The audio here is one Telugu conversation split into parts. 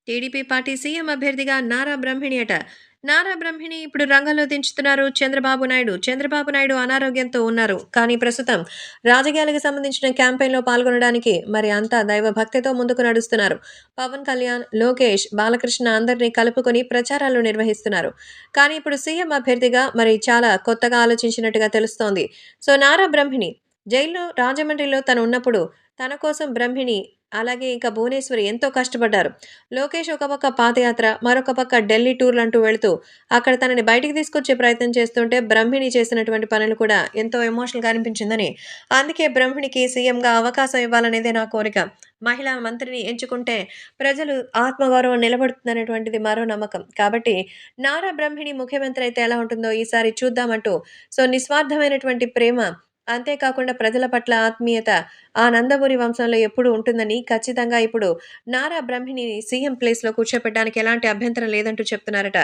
టీడీపీ పార్టీ సీఎం అభ్యర్థిగా నారా బ్రహ్మిణి అట. నారా బ్రహ్మిణి ఇప్పుడు రంగంలో దించుతున్నారు చంద్రబాబు నాయుడు. చంద్రబాబు నాయుడు అనారోగ్యంతో ఉన్నారు. కానీ ప్రస్తుతం రాజకీయాలకు సంబంధించిన క్యాంపెయిన్‌లో పాల్గొనడానికి మరి అంతా దైవభక్తితో ముందుకు నడుస్తున్నారు. పవన్ కళ్యాణ్, లోకేష్, బాలకృష్ణ అందరినీ కలుపుకొని ప్రచారాలు నిర్వహిస్తున్నారు. కానీ ఇప్పుడు సీఎం అభ్యర్థిగా మరి చాలా కొత్తగా ఆలోచించినట్టుగా తెలుస్తోంది. సో, నారా బ్రహ్మిణి జైల్లో రాజమండ్రిలో తను ఉన్నప్పుడు తన కోసం బ్రహ్మిణి అలాగే ఇంకా భువనేశ్వరి ఎంతో కష్టపడ్డారు. లోకేష్ ఒక పక్క పాదయాత్ర, మరొక పక్క ఢిల్లీ టూర్‌లంటూ వెళుతూ, అక్కడ తనని బయటికి తీసుకొచ్చే ప్రయత్నం చేస్తుంటే, బ్రహ్మిణి చేసినటువంటి పనులు కూడా ఎంతో ఎమోషనల్‌గా అనిపించిందని, అందుకే బ్రహ్మిణికి సీఎంగా అవకాశం ఇవ్వాలనేదే నా కోరిక. మహిళా మంత్రిని ఎంచుకుంటే ప్రజలు ఆత్మగౌరవం నిలబడుతుందనేటువంటిది మరో నమ్మకం. కాబట్టి నారా బ్రహ్మిణి ముఖ్యమంత్రి అయితే ఎలా ఉంటుందో ఈసారి చూద్దామంటూ సో, నిస్వార్థమైనటువంటి ప్రేమ, అంతేకాకుండా ప్రజల పట్ల ఆత్మీయత ఆ నందమూరి వంశంలో ఎప్పుడూ ఉంటుందని ఖచ్చితంగా ఇప్పుడు నారా బ్రహ్మిణిని సీఎం ప్లేస్‌లో కూర్చోపెట్టడానికి ఎలాంటి అభ్యంతరం లేదంటూ చెప్తున్నారట.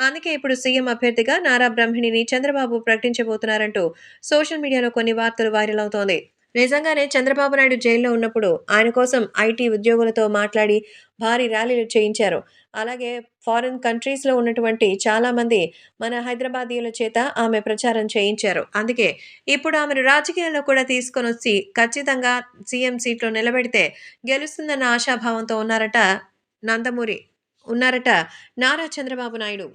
అందుకే ఇప్పుడు సీఎం అభ్యర్థిగా నారా బ్రహ్మిణిని చంద్రబాబు ప్రకటించబోతున్నారంటూ సోషల్ మీడియాలో కొన్ని వార్తలు వైరల్ అవుతోంది. నిజంగానే చంద్రబాబు నాయుడు జైల్లో ఉన్నప్పుడు ఆయన కోసం ఐటీ ఉద్యోగులతో మాట్లాడి భారీ ర్యాలీలు చేయించారు. అలాగే ఫారిన్ కంట్రీస్‌లో ఉన్నటువంటి చాలామంది మన హైదరాబాదీయుల చేత ఆమె ప్రచారం చేయించారు. అందుకే ఇప్పుడు ఆమెను రాజకీయాల్లో కూడా తీసుకొనొచ్చి ఖచ్చితంగా సీఎం సీట్‌లో నిలబెడితే గెలుస్తుందన్న ఆశాభావంతో ఉన్నారట నందమూరి. ఉన్నారట నారా చంద్రబాబు నాయుడు.